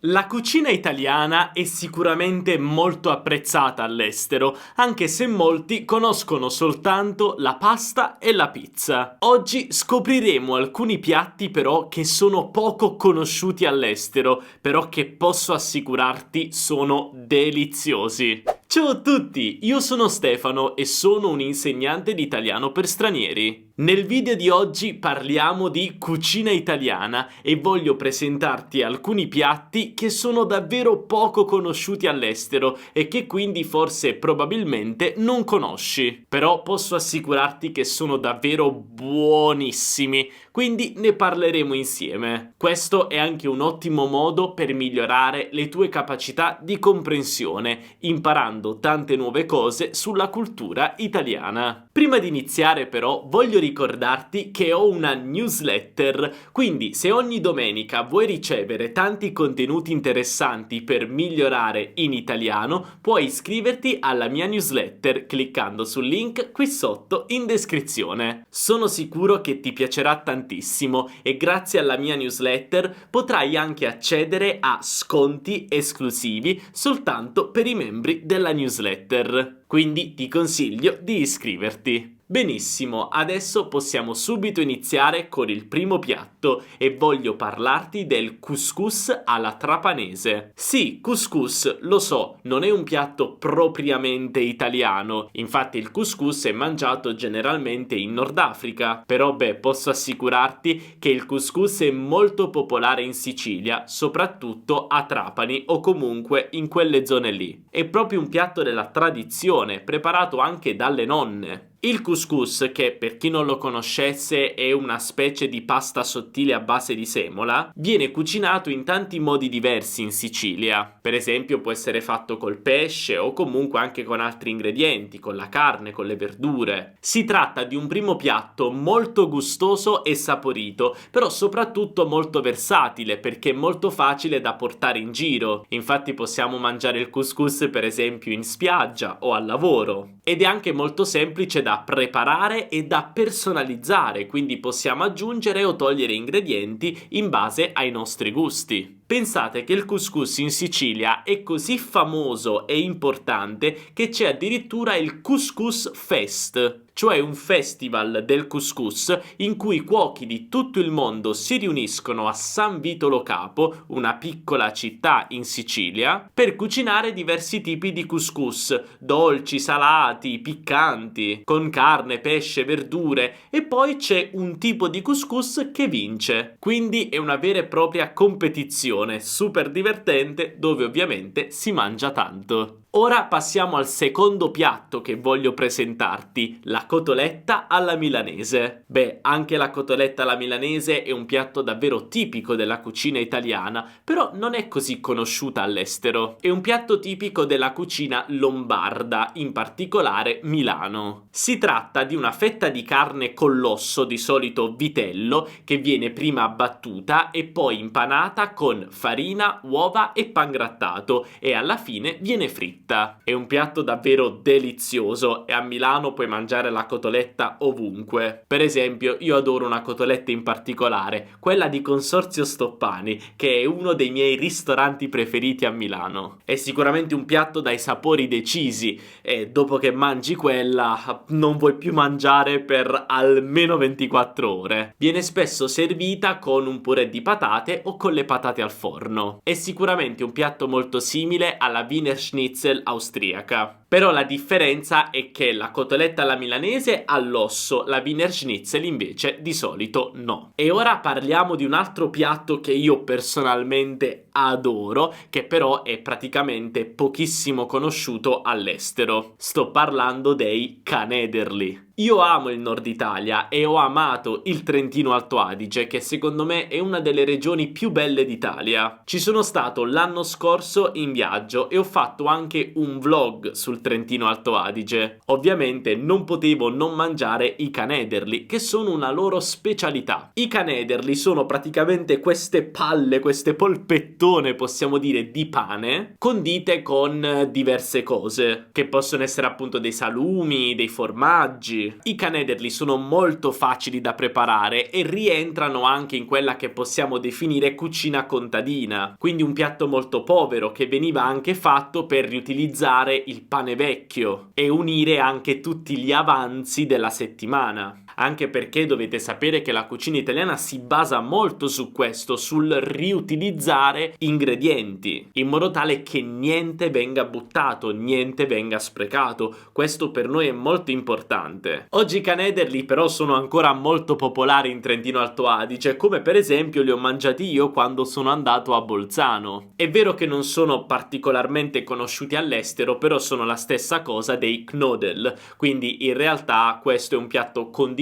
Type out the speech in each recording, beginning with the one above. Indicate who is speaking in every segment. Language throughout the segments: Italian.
Speaker 1: La cucina italiana è sicuramente molto apprezzata all'estero, anche se molti conoscono soltanto la pasta e la pizza. Oggi scopriremo alcuni piatti però che sono poco conosciuti all'estero, però che posso assicurarti sono deliziosi. Ciao a tutti, io sono Stefano e sono un insegnante di italiano per stranieri. Nel video di oggi parliamo di cucina italiana e voglio presentarti alcuni piatti che sono davvero poco conosciuti all'estero e che quindi forse probabilmente non conosci. Però posso assicurarti che sono davvero buonissimi, quindi ne parleremo insieme. Questo è anche un ottimo modo per migliorare le tue capacità di comprensione, imparando tante nuove cose sulla cultura italiana. Prima di iniziare però voglio ricordarti che ho una newsletter, quindi se ogni domenica vuoi ricevere tanti contenuti interessanti per migliorare in italiano, puoi iscriverti alla mia newsletter cliccando sul link qui sotto in descrizione. Sono sicuro che ti piacerà tantissimo e grazie alla mia newsletter potrai anche accedere a sconti esclusivi soltanto per i membri della newsletter. Quindi ti consiglio di iscriverti. Benissimo, adesso possiamo subito iniziare con il primo piatto e voglio parlarti del couscous alla trapanese. Sì, couscous, lo so, non è un piatto propriamente italiano, infatti il couscous è mangiato generalmente in Nord Africa, però posso assicurarti che il couscous è molto popolare in Sicilia, soprattutto a Trapani o comunque in quelle zone lì. È proprio un piatto della tradizione, preparato anche dalle nonne. Il couscous, che per chi non lo conoscesse è una specie di pasta sottile a base di semola, viene cucinato in tanti modi diversi in Sicilia. Per esempio può essere fatto col pesce o comunque anche con altri ingredienti, con la carne, con le verdure. Si tratta di un primo piatto molto gustoso e saporito, però soprattutto molto versatile perché è molto facile da portare in giro. Infatti possiamo mangiare il couscous per esempio in spiaggia o al lavoro. Ed è anche molto semplice da preparare e da personalizzare, quindi possiamo aggiungere o togliere ingredienti in base ai nostri gusti. Pensate che il couscous in Sicilia è così famoso e importante che c'è addirittura il Couscous Fest, cioè un festival del couscous in cui cuochi di tutto il mondo si riuniscono a San Vito Lo Capo, una piccola città in Sicilia, per cucinare diversi tipi di couscous, dolci, salati, piccanti, con carne, pesce, verdure, e poi c'è un tipo di couscous che vince. Quindi è una vera e propria competizione super divertente dove ovviamente si mangia tanto. Ora passiamo al secondo piatto che voglio presentarti, la cotoletta alla milanese. Anche la cotoletta alla milanese è un piatto davvero tipico della cucina italiana, però non è così conosciuta all'estero. È un piatto tipico della cucina lombarda, in particolare Milano. Si tratta di una fetta di carne con l'osso, di solito vitello, che viene prima abbattuta e poi impanata con farina, uova e pangrattato e alla fine viene fritta. È un piatto davvero delizioso e a Milano puoi mangiare la cotoletta ovunque. Per esempio, io adoro una cotoletta in particolare, quella di Consorzio Stoppani, che è uno dei miei ristoranti preferiti a Milano. È sicuramente un piatto dai sapori decisi e dopo che mangi quella non vuoi più mangiare per almeno 24 ore. Viene spesso servita con un purè di patate o con le patate al forno. È sicuramente un piatto molto simile alla Wiener Schnitzel austriaca. Però la differenza è che la cotoletta alla milanese ha l'osso, la Wiener Schnitzel invece di solito no. E ora parliamo di un altro piatto che io personalmente adoro, che però è praticamente pochissimo conosciuto all'estero. Sto parlando dei canederli. Io amo il Nord Italia e ho amato il Trentino Alto Adige, che secondo me è una delle regioni più belle d'Italia. Ci sono stato l'anno scorso in viaggio e ho fatto anche un vlog sul Trentino Alto Adige. Ovviamente non potevo non mangiare i canederli, che sono una loro specialità. I canederli sono praticamente queste palle, queste polpettone, possiamo dire, di pane, condite con diverse cose, che possono essere appunto dei salumi, dei formaggi. I canederli sono molto facili da preparare e rientrano anche in quella che possiamo definire cucina contadina, quindi un piatto molto povero che veniva anche fatto per riutilizzare il pane vecchio e unire anche tutti gli avanzi della settimana. Anche perché dovete sapere che la cucina italiana si basa molto su questo, sul riutilizzare ingredienti, in modo tale che niente venga buttato, niente venga sprecato. Questo per noi è molto importante. Oggi i canederli però sono ancora molto popolari in Trentino Alto Adige, come per esempio li ho mangiati io quando sono andato a Bolzano. È vero che non sono particolarmente conosciuti all'estero, però sono la stessa cosa dei Knödel, quindi in realtà questo è un piatto condiviso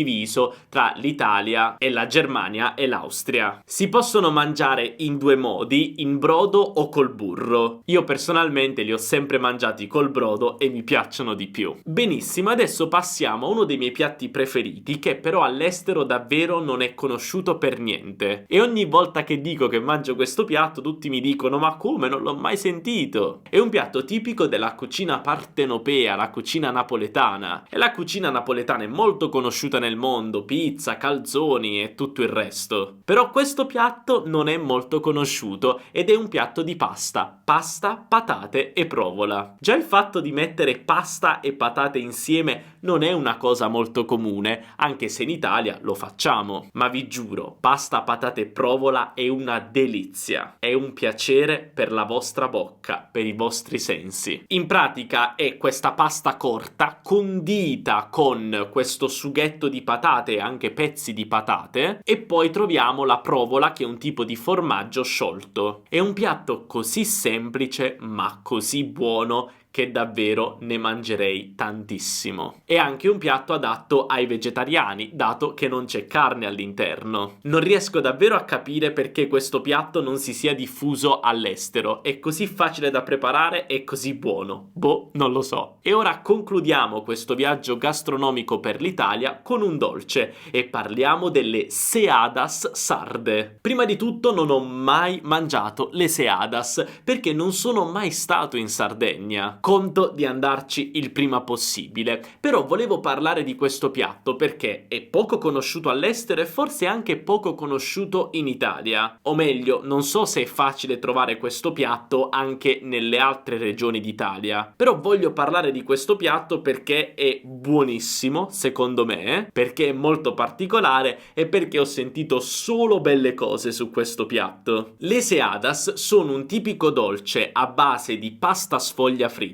Speaker 1: tra l'Italia e la Germania e l'Austria. Si possono mangiare in due modi, in brodo o col burro. Io personalmente li ho sempre mangiati col brodo e mi piacciono di più. Benissimo, adesso passiamo a uno dei miei piatti preferiti, che però all'estero davvero non è conosciuto per niente. E ogni volta che dico che mangio questo piatto tutti mi dicono: ma come, non l'ho mai sentito? È un piatto tipico della cucina partenopea, la cucina napoletana. E la cucina napoletana è molto conosciuta nel mondo, pizza, calzoni e tutto il resto. Però questo piatto non è molto conosciuto ed è un piatto di pasta, patate e provola. Già il fatto di mettere pasta e patate insieme non è una cosa molto comune, anche se in Italia lo facciamo. Ma vi giuro, pasta, patate e provola è una delizia, è un piacere per la vostra bocca, per i vostri sensi. In pratica è questa pasta corta condita con questo sughetto di patate e anche pezzi di patate, e poi troviamo la provola, che è un tipo di formaggio sciolto. È un piatto così semplice ma così buono che davvero ne mangerei tantissimo. È anche un piatto adatto ai vegetariani, dato che non c'è carne all'interno. Non riesco davvero a capire perché questo piatto non si sia diffuso all'estero. È così facile da preparare e così buono. Boh, non lo so. E ora concludiamo questo viaggio gastronomico per l'Italia con un dolce e parliamo delle seadas sarde. Prima di tutto non ho mai mangiato le seadas perché non sono mai stato in Sardegna. Conto di andarci il prima possibile, però volevo parlare di questo piatto perché è poco conosciuto all'estero e forse anche poco conosciuto in Italia. O meglio, non so se è facile trovare questo piatto anche nelle altre regioni d'Italia. Però voglio parlare di questo piatto perché è buonissimo, secondo me, perché è molto particolare e perché ho sentito solo belle cose su questo piatto. Le seadas sono un tipico dolce a base di pasta sfoglia fritta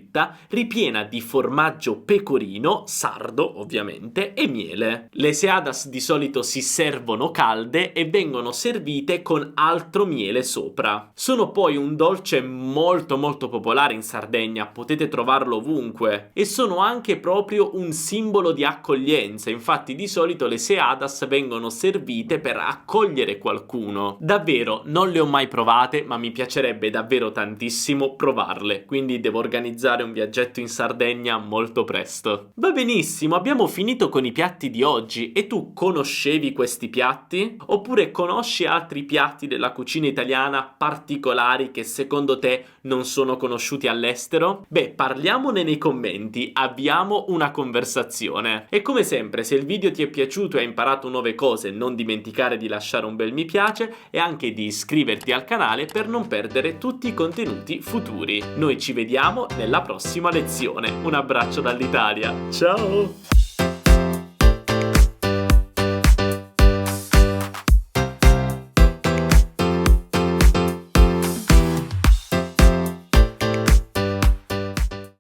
Speaker 1: ripiena di formaggio pecorino, sardo ovviamente, e miele. Le seadas di solito si servono calde e vengono servite con altro miele sopra. Sono poi un dolce molto popolare in Sardegna, potete trovarlo ovunque, e sono anche proprio un simbolo di accoglienza. Infatti di solito le seadas vengono servite per accogliere qualcuno. Davvero non le ho mai provate, ma mi piacerebbe davvero tantissimo provarle, quindi devo organizzare un viaggetto in Sardegna molto presto. Va benissimo, abbiamo finito con i piatti di oggi. E tu conoscevi questi piatti? Oppure conosci altri piatti della cucina italiana particolari che secondo te non sono conosciuti all'estero? Beh, parliamone nei commenti, avviamo una conversazione. E come sempre, se il video ti è piaciuto e hai imparato nuove cose, non dimenticare di lasciare un bel mi piace e anche di iscriverti al canale per non perdere tutti i contenuti futuri. Noi ci vediamo nella prossima lezione. Un abbraccio dall'Italia. Ciao!